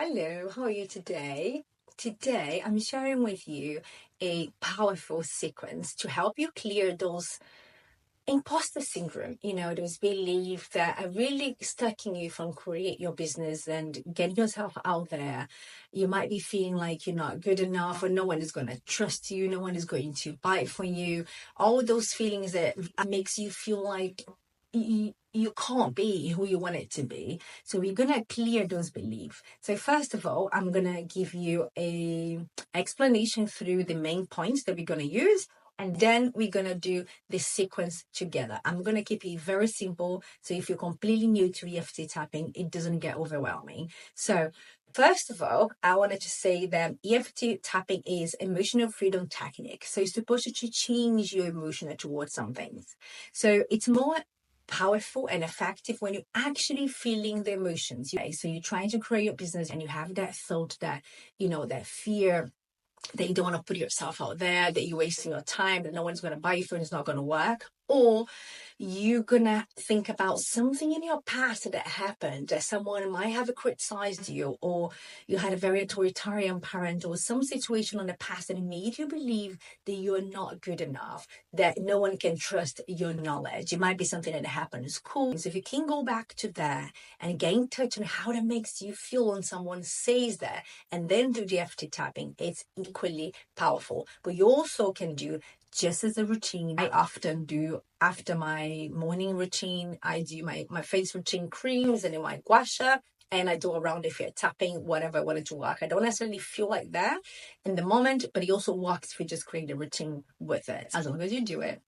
Hello, how are you today? Today, I'm sharing with you a powerful sequence to help you clear those imposter syndrome, those beliefs that are really stuck you from create your business and getting yourself out there. You might be feeling like you're not good enough or no one is going to trust you, no one is going to buy for you. All those feelings that makes you feel like you can't be who you want it to be. So we're going to clear those beliefs. So first of all, I'm going to give you a explanation through the main points that we're going to use. And then we're going to do this sequence together. I'm going to keep it very simple. So if you're completely new to EFT tapping, it doesn't get overwhelming. So first of all, I wanted to say that EFT tapping is emotional freedom technique. So it's supposed to change your emotion towards something. So it's more powerful and effective when you're actually feeling the emotions. So you're trying to create your business and you have that thought that, that fear that you don't want to put yourself out there, that you're wasting your time, that no one's going to buy you for and it's not going to work. Or you're going to think about something in your past that happened, that someone might have criticized you, or you had a very authoritarian parent, or some situation in the past that made you believe that you're not good enough, that no one can trust your knowledge. It might be something that happened in school. So if you can go back to that and get in touch on how that makes you feel when someone says that, and then do the EFT tapping, it's equally powerful. But you also can do just as a routine. I often do after my morning routine. I do my face routine creams and then my gua sha, and I do around if you're tapping, whatever I wanted to work. I don't necessarily feel like that in the moment, but it also works if you just create a routine with it. As long as you do it,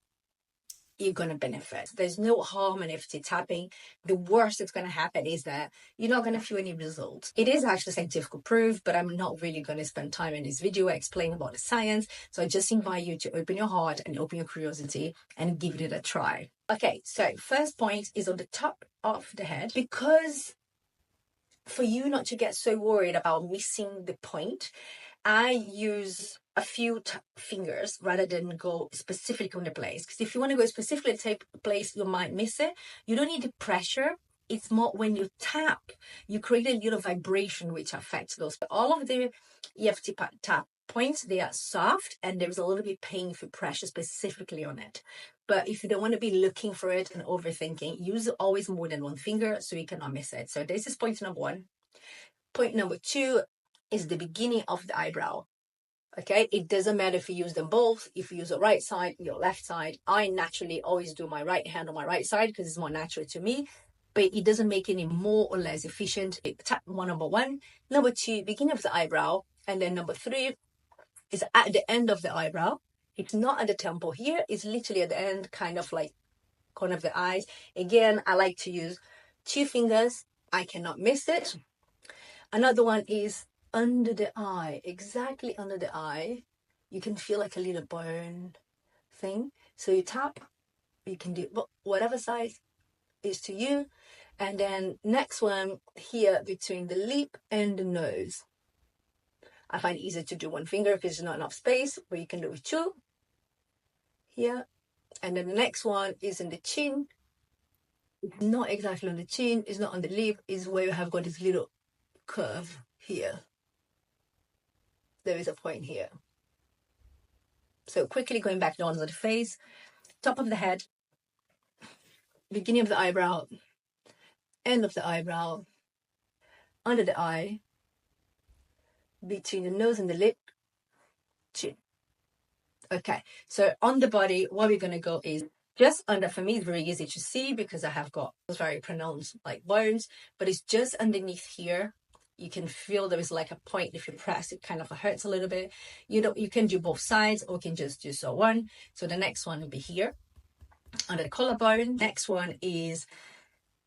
you're going to benefit. There's no harm in EFT tapping. The worst that's going to happen is that you're not going to feel any results. It is actually scientific proof, but I'm not really going to spend time in this video explaining about the science. So I just invite you to open your heart and open your curiosity and give it a try. Okay, so first point is on the top of the head, because for you not to get so worried about missing the point, I use a few fingers rather than go specifically on the place. Because if you want to go specifically to a place, you might miss it. You don't need the pressure. It's more when you tap, you create a little vibration which affects those. But all of the EFT tap points, they are soft and there's a little bit painful pressure specifically on it. But if you don't want to be looking for it and overthinking, use always more than one finger so you cannot miss it. So this is point number one. Point number two is the beginning of the eyebrow. Okay, it doesn't matter if you use them both, if you use the right side, your left side. I naturally always do my right hand on my right side because it's more natural to me, but it doesn't make any more or less efficient. Tap number one. Number two, beginning of the eyebrow. And then number three is at the end of the eyebrow. It's not at the temple here. It's literally at the end, kind of like corner of the eyes. Again, I like to use two fingers. I cannot miss it. Another one is under the eye, exactly under the eye. You can feel like a little bone thing. So you tap, you can do whatever size is to you. And then next one here between the lip and the nose. I find it easier to do one finger because there's not enough space, but you can do it with two. Here. And then the next one is in the chin. It's not exactly on the chin, it's not on the lip, it's where you have got this little curve here. There is a point here. So quickly going back down to the face, top of the head, beginning of the eyebrow, end of the eyebrow, under the eye, between the nose and the lip, chin. Okay, so on the body, what we're going to go is just under. For me, it's very easy to see because I have got very pronounced like bones, but it's just underneath here. You can feel there is like a point. If you press, it kind of hurts a little bit. You can do both sides or you can just do so one. So the next one will be here under the collarbone. Next one is,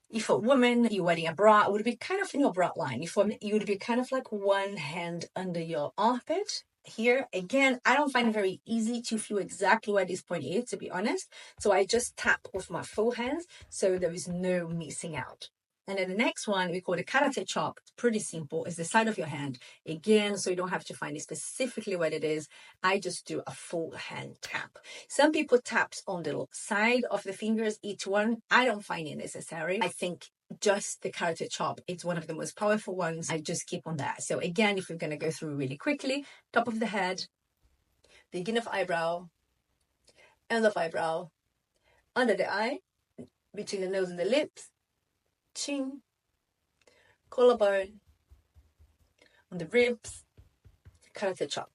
if a woman, you're wearing a bra, it would be kind of in your bra line. You would be kind of like one hand under your armpit here. Again, I don't find it very easy to feel exactly where this point is, to be honest. So I just tap with my full hands so there is no missing out. And then the next one we call the karate chop. It's pretty simple. It's the side of your hand. Again, so you don't have to find it specifically what it is. I just do a full hand tap. Some people taps on the side of the fingers, each one. I don't find it necessary. I think just the character chop. It's one of the most powerful ones. I just keep on that. So again, if we're going to go through really quickly, top of the head, beginning of eyebrow, end of eyebrow, under the eye, between the nose and the lips, chin, collarbone, on the ribs, character chop.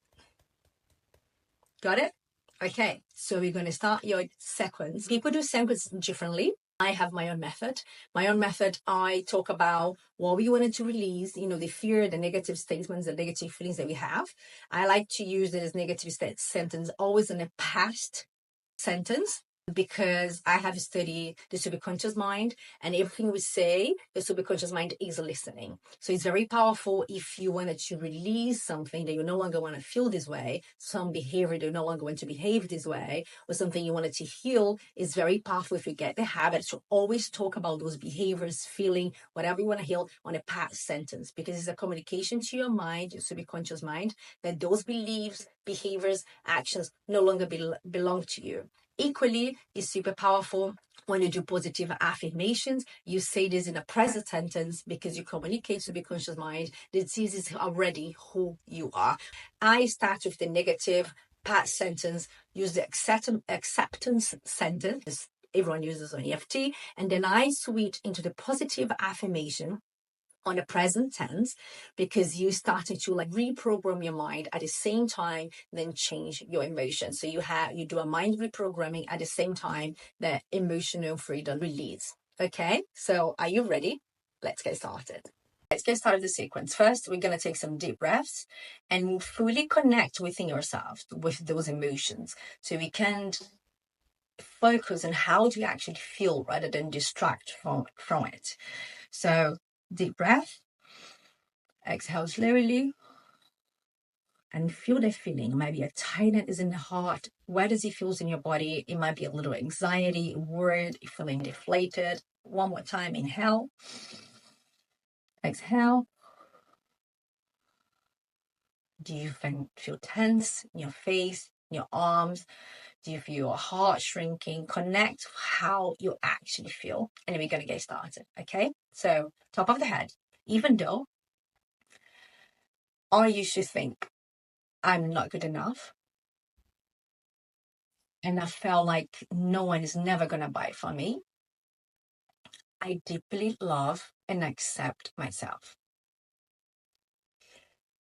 Got it? Okay, so we're going to start your sequence. People do sequence differently. I have my own method. My own method, I talk about what we wanted to release, the fear, the negative statements, the negative feelings that we have. I like to use this negative sentence always in a past sentence, because I have studied the subconscious mind, and everything we say, the subconscious mind is listening. So it's very powerful if you wanted to release something that you no longer want to feel this way, some behavior that you no longer want to behave this way, or something you wanted to heal. It's very powerful if you get the habit to always talk about those behaviors, feeling, whatever you want to heal on a past sentence, because it's a communication to your mind, your subconscious mind, that those beliefs, behaviors, actions no longer belong to you. Equally, is super powerful when you do positive affirmations. You say this in a present sentence because you communicate to the conscious mind that this is already who you are. I start with the negative past sentence, use the acceptance sentence. Everyone uses on EFT, and then I switch into the positive affirmation on the present tense, because you started to reprogram your mind at the same time, then change your emotions. So you do a mind reprogramming at the same time that emotional freedom release. Okay, so are you ready? Let's get started. Let's get started the sequence. First, we're going to take some deep breaths and fully connect within yourself with those emotions, so we can focus on how do you actually feel rather than distract from it. So deep breath, exhale slowly, and feel the feeling. Maybe a tightness in the heart. Where does it feel in your body? It might be a little anxiety, worried, feeling deflated. One more time, inhale, exhale. Do you feel tense in your face, in your arms? Do you feel your heart shrinking? Connect how you actually feel. And then we're going to get started, okay? So, top of the head, even though I used to think I'm not good enough, and I felt like no one is never going to buy from me, I deeply love and accept myself.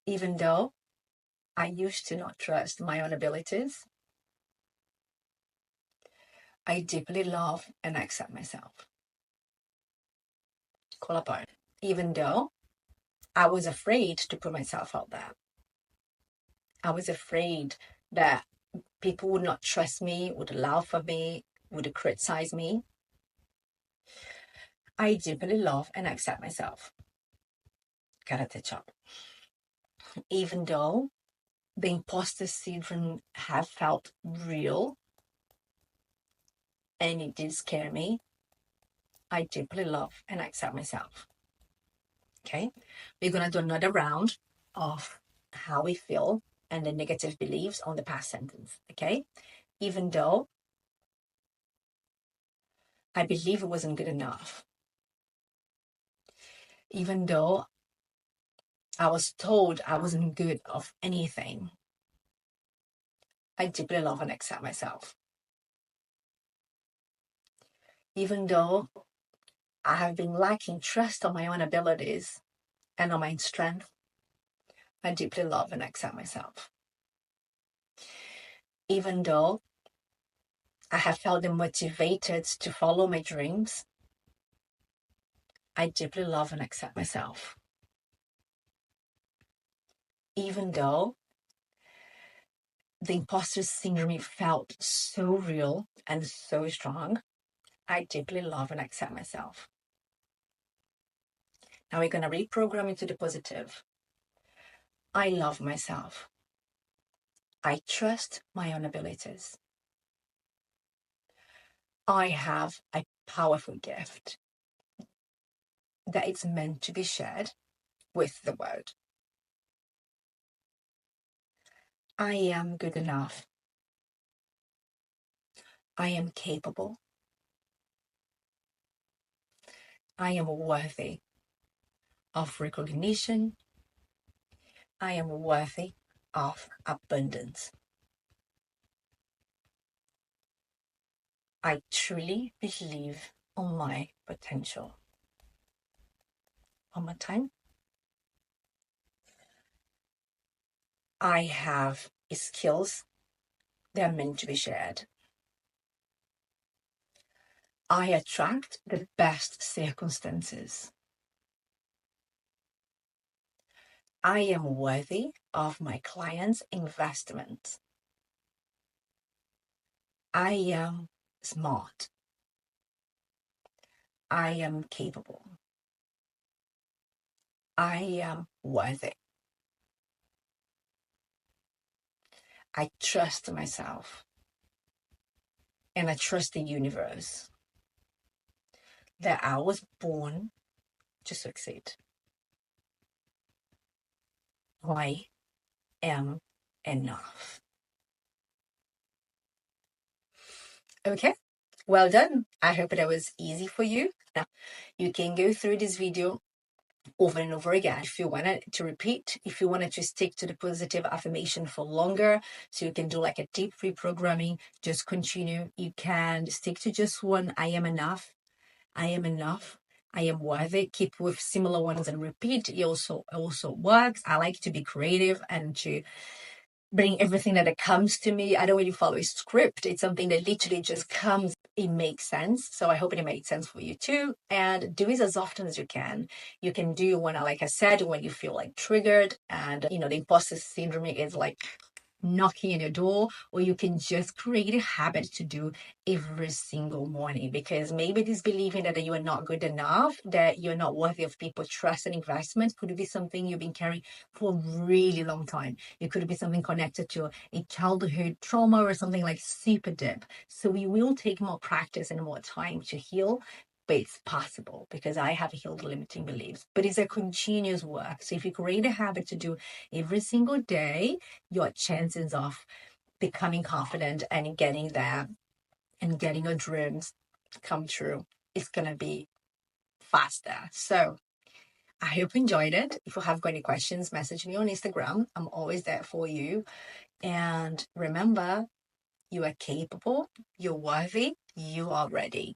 Even though I used to not trust my own abilities, I deeply love and accept myself. Collarbone. Even though I was afraid to put myself out there, I was afraid that people would not trust me, would laugh at me, would criticize me, I deeply love and accept myself. Karate chop. Even though the imposter syndrome have felt real and it did scare me, I deeply love and accept myself. Okay, we're gonna do another round of how we feel and the negative beliefs on the past sentence. Okay, even though I believe it wasn't good enough, even though I was told I wasn't good of anything, I deeply love and accept myself. Even though I have been lacking trust on my own abilities and on my strength, I deeply love and accept myself. Even though I have felt motivated to follow my dreams, I deeply love and accept myself. Even though the imposter syndrome felt so real and so strong, I deeply love and accept myself. Now we're going to reprogram into the positive. I love myself. I trust my own abilities. I have a powerful gift that it's meant to be shared with the world. I am good enough. I am capable. I am worthy of recognition. I am worthy of abundance. I truly believe on my potential. One more time. I have skills that are meant to be shared. I attract the best circumstances. I am worthy of my clients' investment. I am smart. I am capable. I am worthy. I trust myself and I trust the universe that I was born to succeed. I am enough. Okay, well done. I hope that was easy for you. Now, you can go through this video over and over again. If you wanted to repeat, if you wanted to stick to the positive affirmation for longer, so you can do like a deep reprogramming, just continue. You can stick to just one. I am enough. I am enough. I am worthy. Keep with similar ones and repeat. It also works. I like to be creative and to bring everything that comes to me. I don't really follow a script. It's something that literally just comes. It makes sense. So I hope it makes sense for you too. And do it as often as you can. You can do when, like I said, when you feel like triggered and, the imposter syndrome is like knocking on your door, or you can just create a habit to do every single morning, because maybe this believing that you are not good enough, that you're not worthy of people trust and investment could be something you've been carrying for a really long time. It could be something connected to a childhood trauma or something like super deep. So we will take more practice and more time to heal, but it's possible because I have healed limiting beliefs. But it's a continuous work. So if you create a habit to do every single day, your chances of becoming confident and getting there and getting your dreams come true is going to be faster. So I hope you enjoyed it. If you have got any questions, message me on Instagram. I'm always there for you. And remember, you are capable, you're worthy, you are ready.